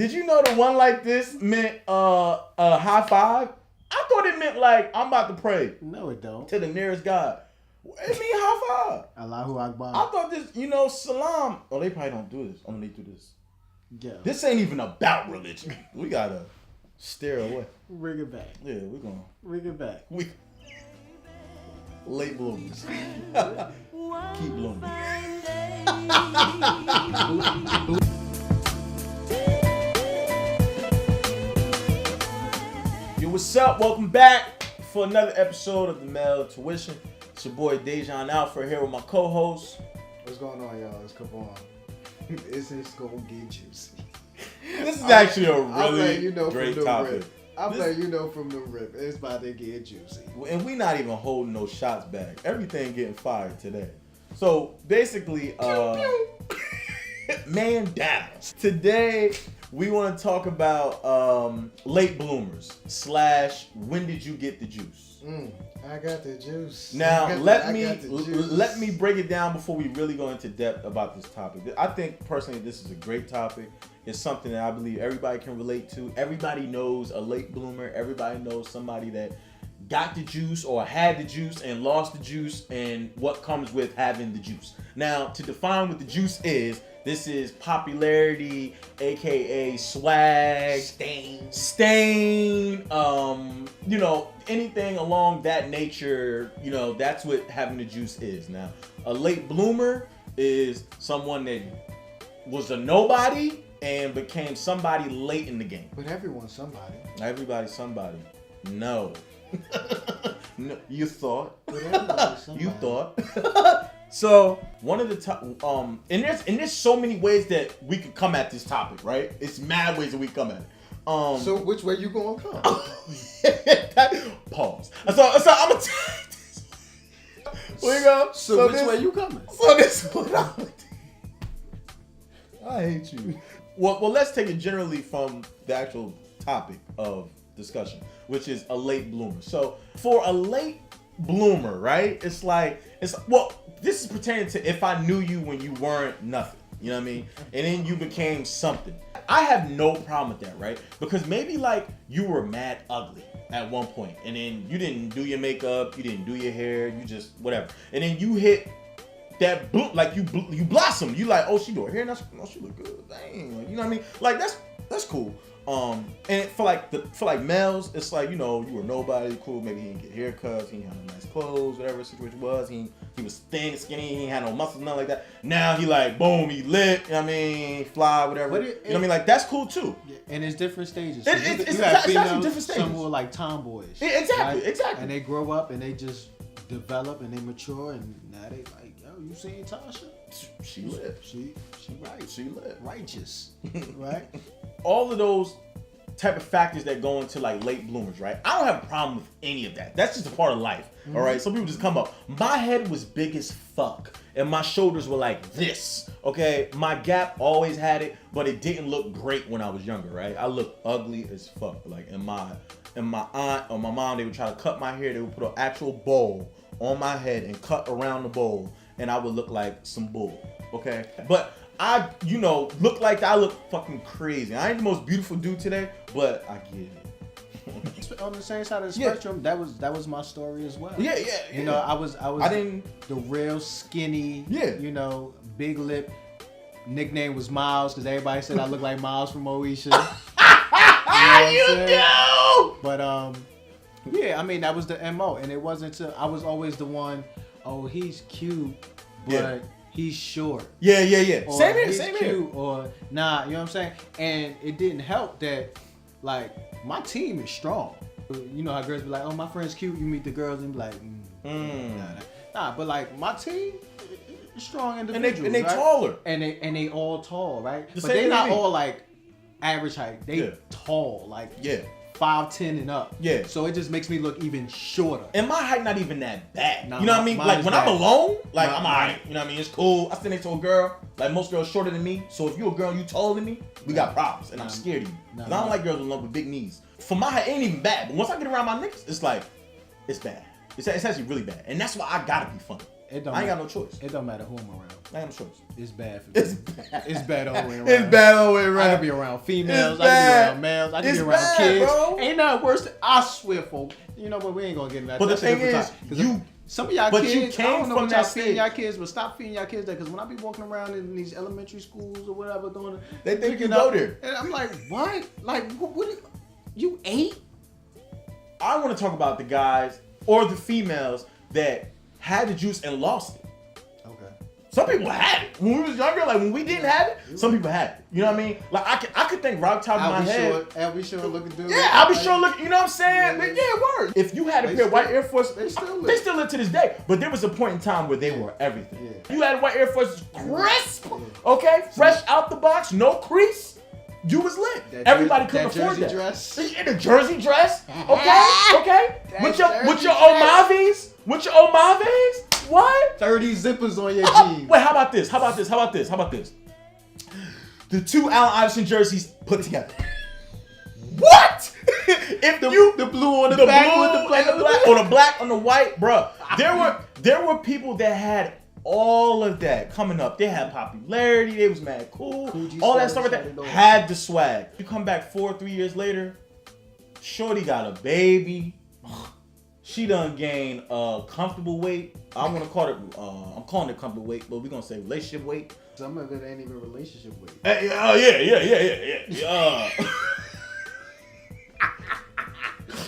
Did you know the one like this meant high five? I thought it meant like I'm about to pray. No, it don't. To the nearest God. It mean high five. Allahu Akbar. I thought this, salam. Oh, they probably don't do this. Oh, they do this. Yeah. This ain't even about religion. We gotta steer away. Ring it back. Yeah, we're gonna ring it back. Late bloomers. Keep blooming. Yo, what's up? Welcome back for another episode of the Male Tuition. It's your boy Dajon Alford here with my co-host. What's going on, y'all? It's Kevaan. Is this gonna get juicy? This is actually a really great topic. I'm letting you know from the rip. It's about to get juicy. And we not even holding no shots back. Everything getting fired today. So basically, man down. Today we want to talk about late bloomers / when did you get the juice? I got the juice. Now let me break it down before we really go into depth about this topic. I think personally this is a great topic. It's something that I believe everybody can relate to. Everybody knows a late bloomer. Everybody knows somebody that got the juice or had the juice and lost the juice and what comes with having the juice. Now, to define what the juice is, this is popularity, aka swag, stain, anything along that nature, that's what having the juice is. Now, a late bloomer is someone that was a nobody and became somebody late in the game. But everyone's somebody. Everybody's somebody. No. No, you thought. But everybody's somebody. You thought. So one of the and there's so many ways that we could come at this topic, right? It's mad ways that we come at it. So which way you gonna come? Pause. So I'm gonna tell this. Where you go? So which way you coming? So this is what I hate you. Well, let's take it generally from the actual topic of discussion, which is a late bloomer. So for a late bloomer, right? This is pertaining to if I knew you when you weren't nothing. You know what I mean? And then you became something. I have no problem with that, right? Because maybe like you were mad ugly at one point, and then you didn't do your makeup, you didn't do your hair, you just whatever, and then you hit that you blossom. You like, oh, she do her hair, she look good. Dang, like, you know what I mean? Like that's cool. And for like males, it's like, you were nobody, cool. Maybe he didn't get haircuts, he didn't have no nice clothes, whatever the situation was. He was thin, skinny, he ain't had no muscles, nothing like that. Now he like, boom, he lit. You know what I mean? Fly, whatever. You know what I mean? Like that's cool too. And it's different stages. So it's actually different stages. Some were like tomboys. Exactly. And they grow up and they just develop and they mature, and now they like, yo, you seen Tasha? She lit. She right. She lit. Righteous. Right? All of those type of factors that go into like late bloomers, right? I don't have a problem with any of that. That's just a part of life. Mm-hmm. All right. Some people just come up. My head was big as fuck, and my shoulders were like this. Okay. My gap always had it, but it didn't look great when I was younger, right? I looked ugly as fuck. Like in my aunt or my mom, they would try to cut my hair. They would put an actual bowl on my head and cut around the bowl, and I would look like some bull. Okay. But I, look like I look fucking crazy. I ain't the most beautiful dude today, but I get it. On the same side of the spectrum, that was my story as well. Yeah. I was the real skinny, big lip. Nickname was Miles because everybody said I looked like Miles from Moesha. You do! But that was the MO, and it wasn't I was always the one, oh, he's cute, but he's short. Yeah. Or Same he's here. Cute, or nah, you know what I'm saying? And it didn't help that, like, my team is strong. You know how girls be like, oh, my friend's cute. You meet the girls and be like, nah. But like my team is strong individuals, and they right? taller, and they all tall, right? But they not all like average height. They tall, like 5'10" and up. Yeah. So it just makes me look even shorter. And my height not even that bad. You know what I mean? Like when I'm alone, like I'm alright. You know what I mean? It's cool. I stand next to a girl. Like most girls shorter than me. So if you're a girl and you taller than me, we got problems. And I'm scared of you. I don't like girls with big knees. For my height, it ain't even bad. But once I get around my niggas, it's like, it's bad. It's actually really bad. And that's why I gotta be funny. It don't I ain't matter. got no choice. It don't matter who I'm around. I ain't got no choice. It's bad for me. It's bad. It's bad all the way around. It's bad all the way I around. can be around females. It's I can be bad. around males. I can It's be around bad, kids. bro. Ain't nothing worse than I swear, folks. You know what? We ain't gonna get into that. But the That's a thing different is, time. 'Cause you. some of y'all But kids, you I came don't know from what y'all that feeding stage. y'all kids, but stop feeding y'all kids that. Because when I be walking around in these elementary schools or whatever, They think you picking go up, there. and I'm like, what? Like, what you ate? I want to talk about the guys or the females that had the juice and lost it. Okay. Some people had it when we was younger. Like when we didn't have it, some people had it. You know what I mean? Like I could think right top of my head. I'll be sure looking through. Yeah, I'll be sure looking. You know what I'm saying? Yeah. Like, yeah, word. If you had a They pair of white still- Air Force, they still live. they still live to this day. But there was a point in time where they were everything. Yeah. You had white Air Force crisp, Yeah. okay, fresh out the box, no crease. You was lit. That Everybody jersey- couldn't afford jersey that. dress. In a jersey dress, okay. That With your jersey Omavis, with your Omavis, what? 30 zippers on your Oh, jeans. wait, how about this? How about this? How about this? How about this? The two Allen Iverson jerseys put together. What? If The blue on the back blue with the black and the black, or the black on the white, bruh. There were people that had all of that coming up. They had popularity. They was mad cool. Coogee All that swag, stuff like shut that it off. had the swag. You come back 4 or 3 years later, shorty got a baby. She done gained a comfortable weight. I want to call it. I'm calling it comfortable weight, but we're gonna say relationship weight. Some of it ain't even relationship with. Oh yeah.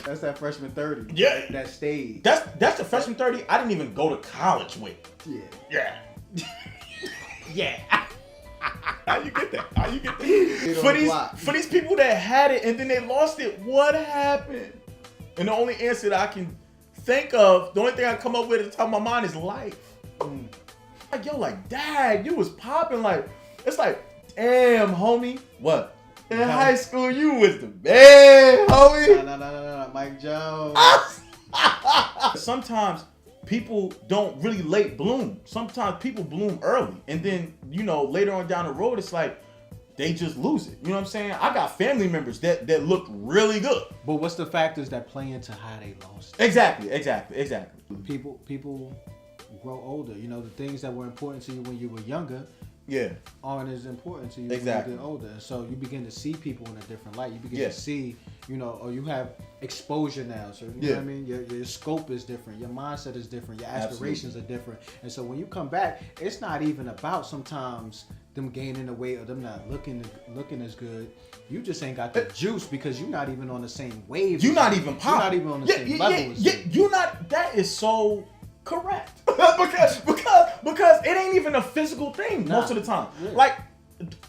That's that freshman 30. Yeah. That stayed. That's the freshman 30. I didn't even go to college with. Yeah. Yeah. How you get that? Get on the block. For these people that had it and then they lost it, what happened? And the only answer that I can think of, the only thing I come up with at the top of my mind is life. Like, yo, like, dad, you was popping. Like, it's like, damn, homie. What? In high school, you was the man, homie. No, Mike Jones. Sometimes people don't really late bloom. Sometimes people bloom early. And then, later on down the road, it's like they just lose it. You know what I'm saying? I got family members that look really good. But what's the factors that play into how they lost? Exactly. People grow older. The things that were important to you when you were younger Yeah. aren't as important to you Exactly. when you get older. So you begin to see people in a different light. You begin Yeah. to see, or you have exposure now. So you know what I mean? Your scope is different. Your mindset is different. Your aspirations are different. And so when you come back, it's not even about sometimes them gaining the weight or them not looking as good. You just ain't got the juice because you're not even on the same wave. You're not even popping. You're not even on the same level as them. You're not. That is so correct. because it ain't even a physical thing most of the time. Yeah. Like,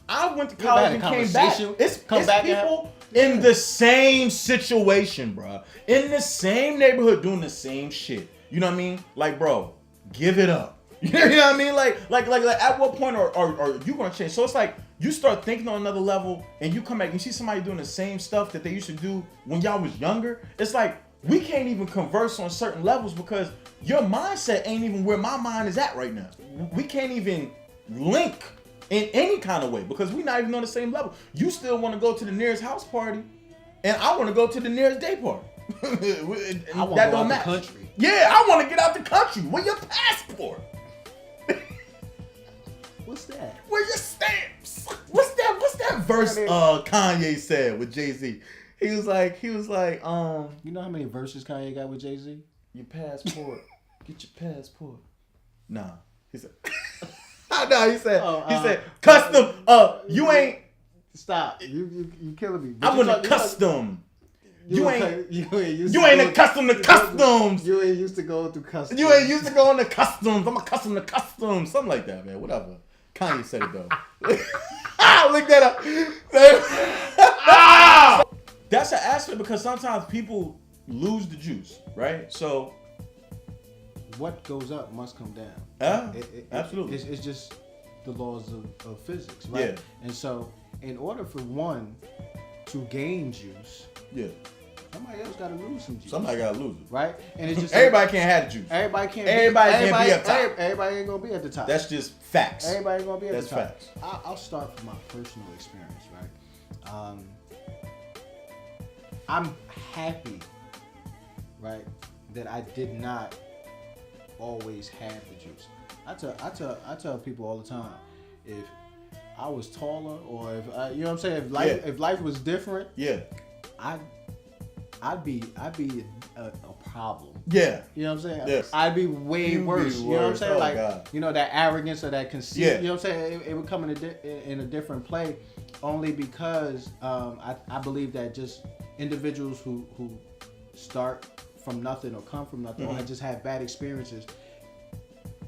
I went to You ever college had and a came back. conversation? It's Come back and people in the same situation, bro. In the same neighborhood doing the same shit. You know what I mean? Like, bro, give it up. You know what I mean? Like at what point are you gonna change? So it's like you start thinking on another level and you come back and you see somebody doing the same stuff that they used to do when y'all was younger. It's like we can't even converse on certain levels because your mindset ain't even where my mind is at right now. We can't even link in any kind of way because we're not even on the same level. You still want to go to the nearest house party and I want to go to the nearest day party. I want to that go don't out the match. country. Yeah, I want to get out the country. Where your passport? What's that? Where your stamps? What's that verse Kanye said with Jay-Z? He was like, You know how many verses Kanye got with Jay-Z? your passport. Get your passport. Nah. He said no, he said custom you ain't Stop. You killing me. I want a custom. You ain't used accustomed to customs. You ain't used to going through customs. You ain't used to going to customs. I'm accustomed to customs. Something like that, man. Whatever. Kanye said it though. Look that up. That's an aspect because sometimes people lose the juice, right? So what goes up must come down. Absolutely. It's just the laws of physics, right? Yeah. And so in order for one to gain juice, yeah, somebody else got to lose some juice. somebody gotta lose it. Right? And it's just Everybody can't have the juice. Everybody can't. Everybody can't be up top. Everybody ain't gonna be at the top. That's just facts. Everybody ain't gonna be at That's the top. facts. I'll start from my personal experience, right? I'm happy, right, that I did not always have the juice. I tell people all the time, if I was taller, or if you know what I'm saying, if life was different, I'd be a problem. Yeah. You know what I'm saying? Yes. I'd be way worse. You know what I'm saying? Oh, like, God. you know, that arrogance or that conceit. Yeah. You know what I'm saying? It would come in a different play, only because I believe that just individuals who start from nothing or come from nothing or just have bad experiences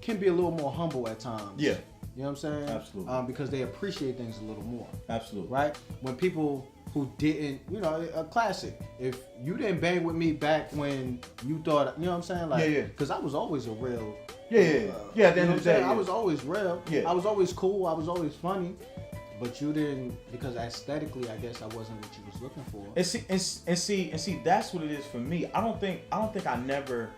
can be a little more humble at times. Yeah. You know what I'm saying? Absolutely. Because they appreciate things a little more. Absolutely. Right? When people who didn't, you know, a classic. If you didn't bang with me back when you thought, you know what I'm saying? Like, because I was always a real. Yeah. At the end of the day, I was always real. Yeah. I was always cool. I was always funny. But you didn't, because aesthetically, I guess I wasn't what you was looking for. And see, that's what it is for me. I don't think I never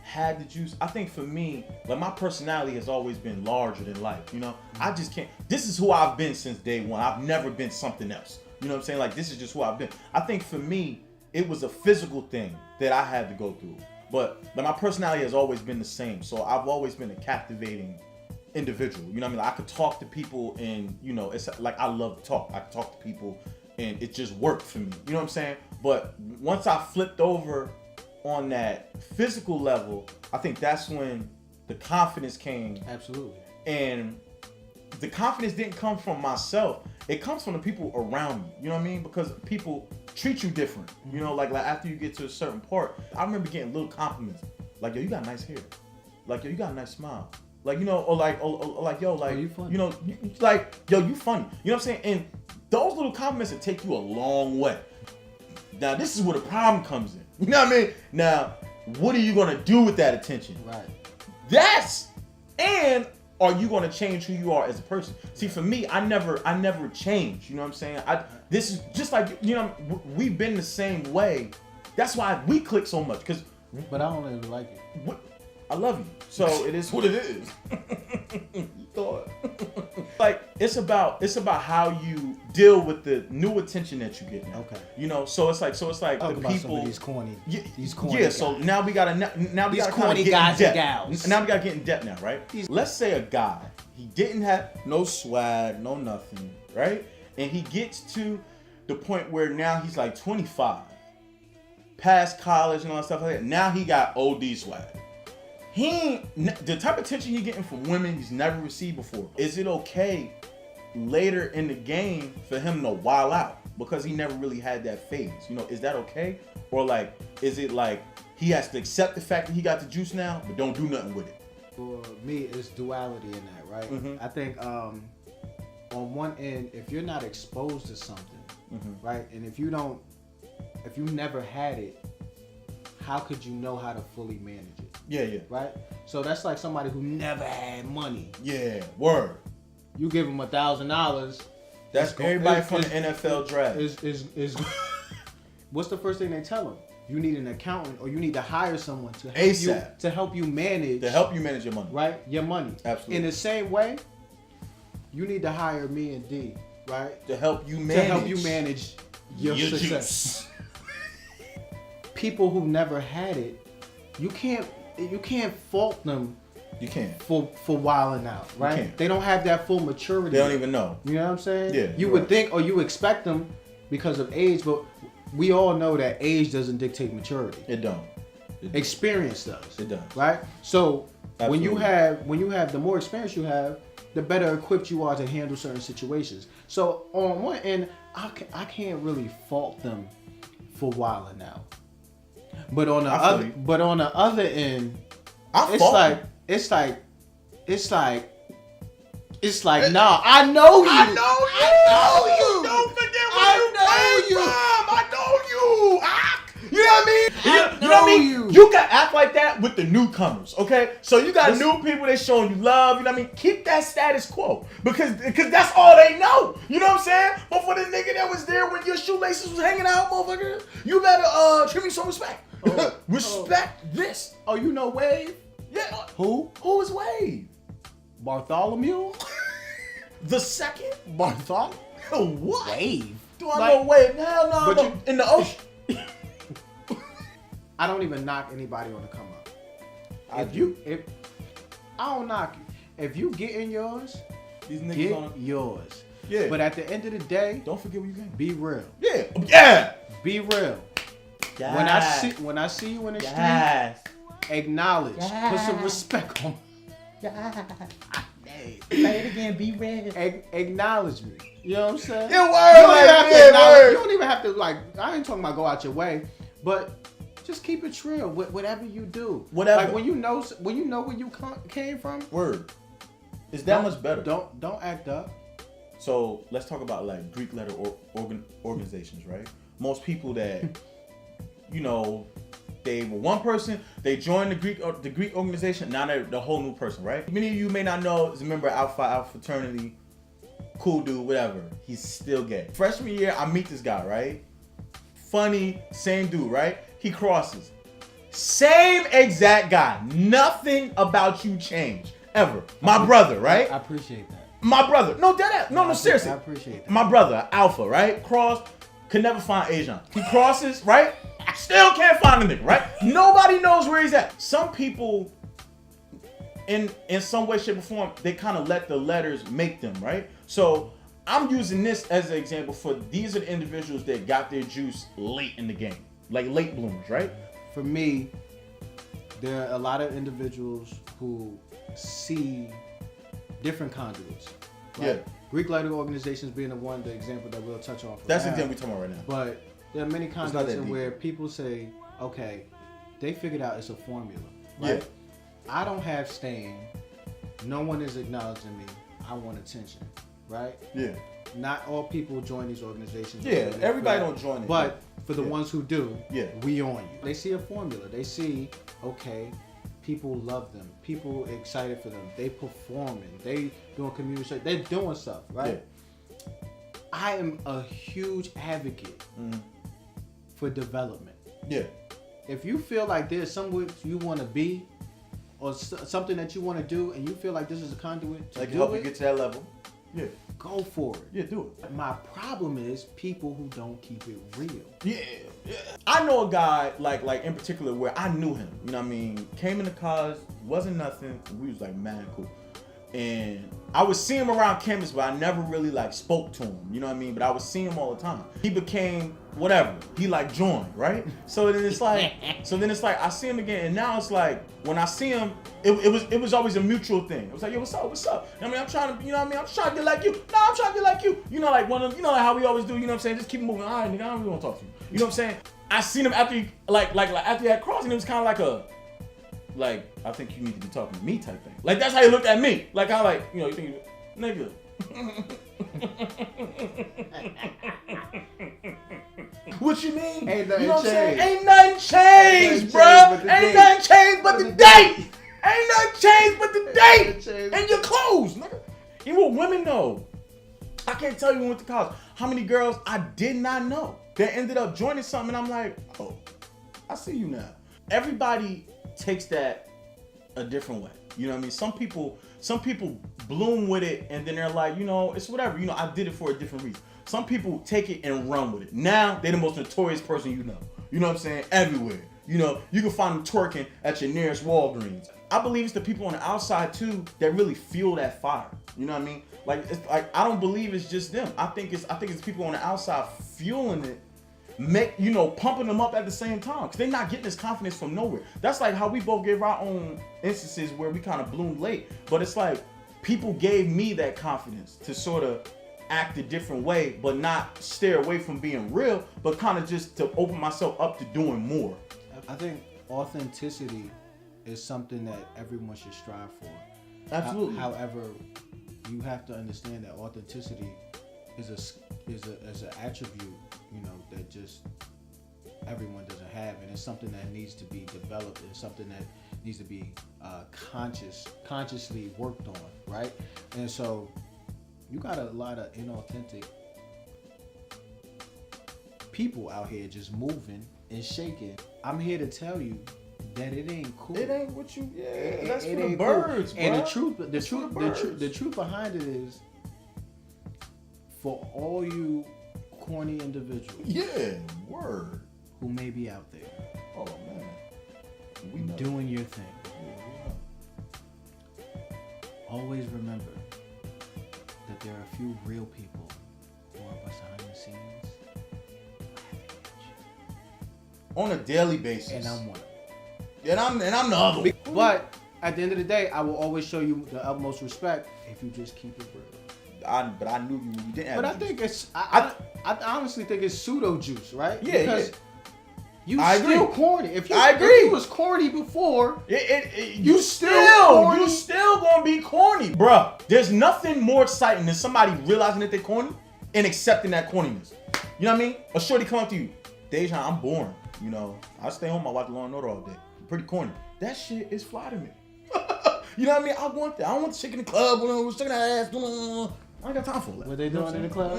had the juice. I think for me, like, my personality has always been larger than life. You know, I just can't. This is who I've been since day one. I've never been something else. You know what I'm saying? Like, this is just who I've been. I think for me, it was a physical thing that I had to go through. But my personality has always been the same. So I've always been a captivating individual. You know what I mean? Like, I could talk to people and, you know, it's like, I love to talk. I could talk to people and it just worked for me. You know what I'm saying? But once I flipped over on that physical level, I think that's when the confidence came. Absolutely. And the confidence didn't come from myself. It comes from the people around me. You know what I mean? Because people treat you different. You know, like after you get to a certain part, I remember getting little compliments. Like, yo, you got nice hair. Like, yo, you got a nice smile. Like, you know, or like, yo, like, you funny. You know, like, yo, you funny. You know what I'm saying? And those little compliments will take you a long way. Now, this is where the problem comes in. You know what I mean? Now, what are you going to do with that attention? Right. And are you going to change who you are as a person? See, for me, I never changed. You know what I'm saying? This is just like, you know, we've been the same way. That's why we click so much. But I don't really like it. I love you. So it is what it is. You thought. Like, it's about how you deal with the new attention that you get now. Okay. You know, so it's like Talk the about people. some of these corny. Yeah. Guys. So now we gotta These kinda corny get guys in and depth. gals. Now we gotta get in depth now, right? Let's say a guy, he didn't have no swag, no nothing, right? And he gets to the point where now he's like 25, past college and all that stuff like that. Now he got OD swag. The type of attention he's getting from women he's never received before. Is it okay later in the game for him to wild out because he never really had that phase? You know, is that okay? Or like, is it like he has to accept the fact that he got the juice now, but don't do nothing with it? For me, it's duality in that, right? Mm-hmm. I think on one end, if you're not exposed to something, right, and if you never had it, how could you know how to fully manage it? Yeah. Right? So that's like somebody who never had money. Yeah, word. You give them $1,000. That's everybody from the NFL draft. Is what's the first thing they tell them? You need an accountant, or you need to hire someone to help ASAP. to help you manage. To help you manage your money. Right? Your money. Absolutely. In the same way, you need to hire me and D, right? To help you manage your success. Juice. People who never had it, you can't fault them. You can't. For wilding out, right? You can't. They don't have that full maturity. They don't even know. You know what I'm saying? Yeah. You would think, or you expect them because of age, but we all know that age doesn't dictate maturity. It don't. Experience does. It does. Right? So Absolutely. when you have the more experience you have, the better equipped you are to handle certain situations. So on one end, I can't really fault them for wilding out. But on the other end, it's like, nah, I know you. I know you. Don't forget where you came from. I know you. You know what I mean? You know what I mean? You gotta act like that with the newcomers, okay? So you got new people that showing you love, you know what I mean? Keep that status quo because that's all they know. You know what I'm saying? But for the nigga that was there when your shoelaces was hanging out, motherfucker, you better treat me some respect. Respect this. Oh, you know Wave? Yeah. Who? Who is Wave? Bartholomew? The second? Bartholomew? What? Wave. Do I know Wave? Hell no. But you, in the ocean. I don't even knock anybody on the come up. I don't knock you. If you get in yours, These niggas get on. yours. Yeah. But at the end of the day, Don't forget where you came. be real. Yeah. Yeah. Be real. Yes. When I see you in the Yes. street, acknowledge. Put some respect on. Say it again. Be real. Acknowledge me. You know what I'm saying? Yeah, You word. don't, Like, even have to yeah, acknowledge, word. you don't even have to like. I ain't talking about go out your way, but just keep it real. Whatever you do, Whatever. Like when you know where you came from. Word. It's that much better. Don't act up. So let's talk about like Greek letter organizations, right? Most people that, you know, they were one person, they joined the Greek organization, now they're the whole new person, right? Many of you may not know, is a member of Alpha fraternity, cool dude, whatever. He's still gay. Freshman year, I meet this guy, right? Funny, same dude, right? He crosses. Same exact guy. Nothing about you changed, ever. My brother, right? I appreciate that. My brother. No, deadass. No, seriously. I appreciate that. My brother, Alpha, right? Cross, could never find Asian. He crosses, right? Still can't find a nigga, right? Nobody knows where he's at. Some people, in some way, shape, or form, they kind of let the letters make them, right? So I'm using this as an example for these are the individuals that got their juice late in the game. Like late bloomers, right? For me, there are a lot of individuals who see different conduits. Right? Yeah. Greek letter organizations being the example that we'll touch on. That's the now. example we're talking about right now. But there are many not conduits that in deep. where people say, okay, they figured out it's a formula. Right? Yeah. I don't have staying. No one is acknowledging me. I want attention. Right? Yeah. Not all people join these organizations. Yeah, everybody don't join it. But for the Yeah. ones who do, Yeah. we on you. They see a formula. They see, okay, people love them. People excited for them. They performing. They doing community shows. They're doing stuff, right? Yeah. I am a huge advocate for development. Yeah. If you feel like there's somewhere you want to be or something that you want to do and you feel like this is a conduit to Like do help it, you get to that level. Yeah. go for it. Yeah, do it. My problem is people who don't keep it real. Yeah, yeah. I know a guy like in particular where I knew him. You know what I mean? Came into college, wasn't nothing. We was like mad cool, and I would see him around campus, but I never really like spoke to him. You know what I mean? But I would see him all the time. He became whatever. He like joined, right? So then it's like, I see him again, and now it's like when I see him, it was always a mutual thing. It was like, yo, what's up? What's up? I mean, I'm trying to, you know what I mean? I'm just trying to get like you. No, I'm trying to get like you. You know, like one of, you know, like how we always do. You know what I'm saying? Just keep moving. All right, nigga, I don't really want to talk to you. You know what I'm saying? I seen him after he, like after he had crossed, and it was kind of like a, like, I think you need to be talking to me type thing. Like that's how he looked at me. Like I like, you know, you think, nigga. What you mean? Ain't You nothing know what I'm saying? changed. Ain't nothing changed, bro. Ain't nothing changed but the date. Ain't nothing changed but the date. And your clothes, nigga. Even what women know. I can't tell you when we went to college how many girls I did not know that ended up joining something, and I'm like, oh, I see you now. Everybody takes that a different way. You know what I mean? Some people bloom with it, and then they're like, you know, it's whatever. You know, I did it for a different reason. Some people take it and run with it. Now they're the most notorious person you know. You know what I'm saying? Everywhere. You know, you can find them twerking at your nearest Walgreens. I believe it's the people on the outside too that really fuel that fire. You know what I mean? Like, it's like I don't believe it's just them. I think it's people on the outside fueling it, pumping them up at the same time, because they're not getting this confidence from nowhere. That's like how we both gave our own instances where we kind of bloomed late, but it's like people gave me that confidence to sort of act a different way, but not steer away from being real, but kind of just to open myself up to doing more. I think authenticity is something that everyone should strive for. Absolutely. However, you have to understand that authenticity is an attribute, you know, that just everyone doesn't have, and it's something that needs to be developed. It's something that needs to be consciously worked on, right? And so you got a lot of inauthentic people out here just moving and shaking. I'm here to tell you that it ain't cool. It ain't what you. Yeah, that's It for the ain't birds, cool. bro. And the truth behind it is, for all you corny individuals, Yeah, word. who may be out there Oh man, we know. doing your thing, Yeah, we know. always remember that there are a few real people who are behind the scenes on a daily basis. and I'm one of them. And I'm the other one. But at the end of the day, I will always show you the utmost respect if you just keep it real. But I knew you didn't have But I juice. think it's I honestly think it's pseudo juice, right? Yeah, because you I still agree. corny. I agree. If you was corny before, you still gonna be corny, bruh. There's nothing more exciting than somebody realizing that they're corny and accepting that corniness. You know what I mean? A shorty come up to you, Dajon, I'm boring. You know, I stay home, I watch Law and Order all day. I'm pretty corny. That shit is fly to me. You know what I mean? I want that. I want the chick in the club, shaking her ass. I ain't got time for that. what they doing in the club?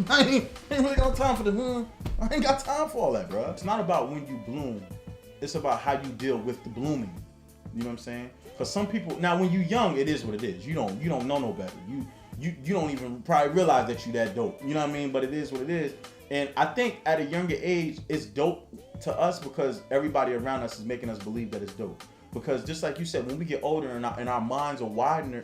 I ain't really got time for the. I ain't got time for all that, bro. It's not about when you bloom. It's about how you deal with the blooming. You know what I'm saying? Because some people now, when you young, it is what it is. You don't know no better. You don't even probably realize that you that dope. You know what I mean? But it is what it is. And I think at a younger age, it's dope to us because everybody around us is making us believe that it's dope. Because just like you said, when we get older and our minds are widener.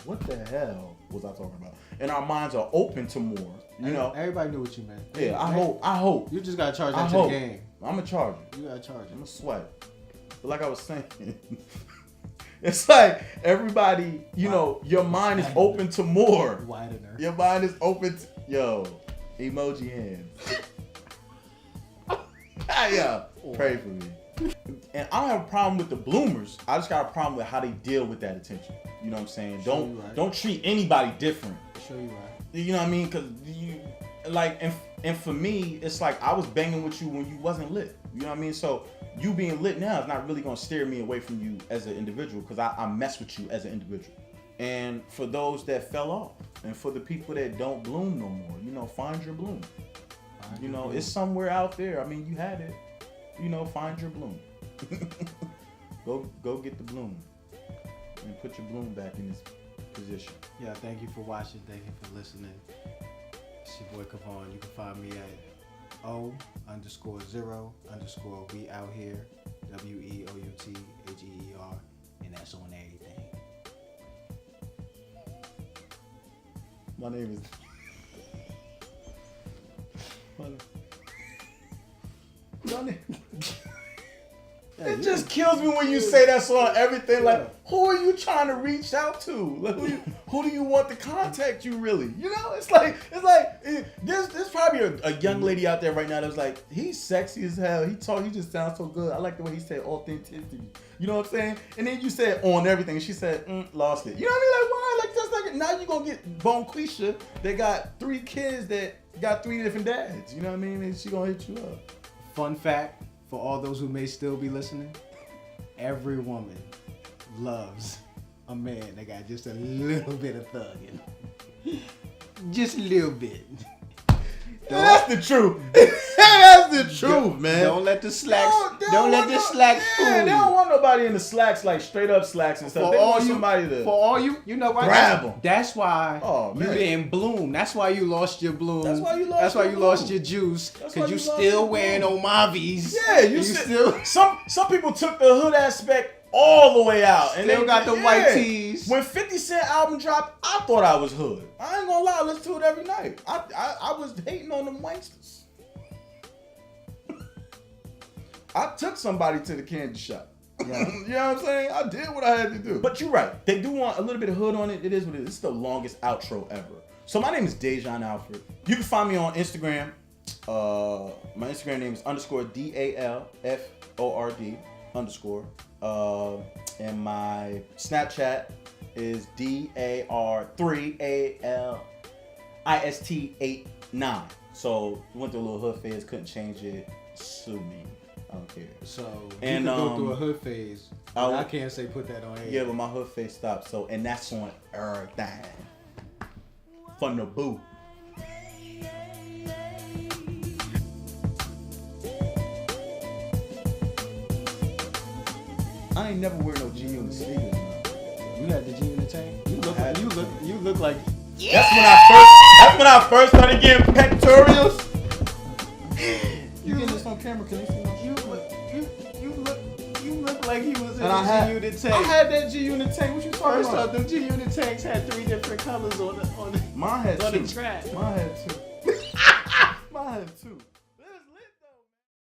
What the hell was I talking about? And our minds are open to more. You know. Everybody knew what you meant. Yeah, I hope. You just gotta charge that to the game. I'm a charger. You gotta charge it. I'm a sweat. But like I was saying, it's like everybody, you know, your mind is open to more. Widener. Your mind is open to, emoji hands. Yeah, pray for me. And I don't have a problem with the bloomers. I just got a problem with how they deal with that attention. You know what I'm saying? Don't treat anybody different. Show you right. You know what I mean? Because you like, and for me, it's like I was banging with you when you wasn't lit. You know what I mean? So you being lit now is not really gonna steer me away from you as an individual because I mess with you as an individual. And for those that fell off, and for the people that don't bloom no more, you know, find your bloom. You know, it's somewhere out there. I mean, you had it. You know, find your bloom. Go get the bloom and put your bloom back in its position. Yeah, thank you for watching. Thank you for listening. It's your boy Kevaan. You can find me at O_0_ we out here. WEOUTHEER, and that's on everything. My name is. It just kills me when you say that's on everything. Like, who are you trying to reach out to? Like, who do you want to contact you really? You know, it's like there's probably a young lady out there right now that's like, he's sexy as hell. He just sounds so good. I like the way he said authenticity. You know what I'm saying? And then you said on everything. And she said, lost it. You know what I mean? Like, why? Like, just like now you're gonna get Bonquisha that got 3 kids that got 3 different dads. You know what I mean? And she gonna hit you up. Fun fact for all those who may still be listening: every woman loves a man that got just a little bit of thugging, just a little bit. That's the truth. That's the truth, man. Don't let the slacks. Don't let the slacks fool you. They don't want nobody in the slacks, like straight up slacks and stuff. They want somebody to. For all you know what? Grab them. That's why you man. didn't bloom. That's why you lost your bloom. That's why you lost. Lost your juice. Because you still wearing Omavis. Yeah, you still. Some people took the hood aspect all the way out, and still they got the white tees. When 50 Cent album dropped, I thought I was hood. I ain't gonna lie, I listen to it every night. I was hating on them wanksters. I took somebody to the candy shop. Yeah. You know what I'm saying? I did what I had to do. But you're right. They do want a little bit of hood on it. It is what it is. It's the longest outro ever. So my name is Dajon Alford. You can find me on Instagram. My Instagram name is _DALFORD_. And my Snapchat is DAR3ALIST89. So went through a little hood phase, couldn't change it. Sue me. I don't care. So and you can go through a hood phase. I can't say put that on air. Yeah, but my hood phase stopped. So and that's on everything. From the boo. I ain't never wear no G on the sleeves. You had the G in the tank. You look like. Yeah! That's when I first started getting pectorials. You getting this on camera? Can they see my looked like he was in And I a had- G-Unit tank. I had that G-Unit tank. What you talking First about? off, them G-Unit tanks had 3 different colors on the Mine had on two. the track. Mine had two. Mine had two.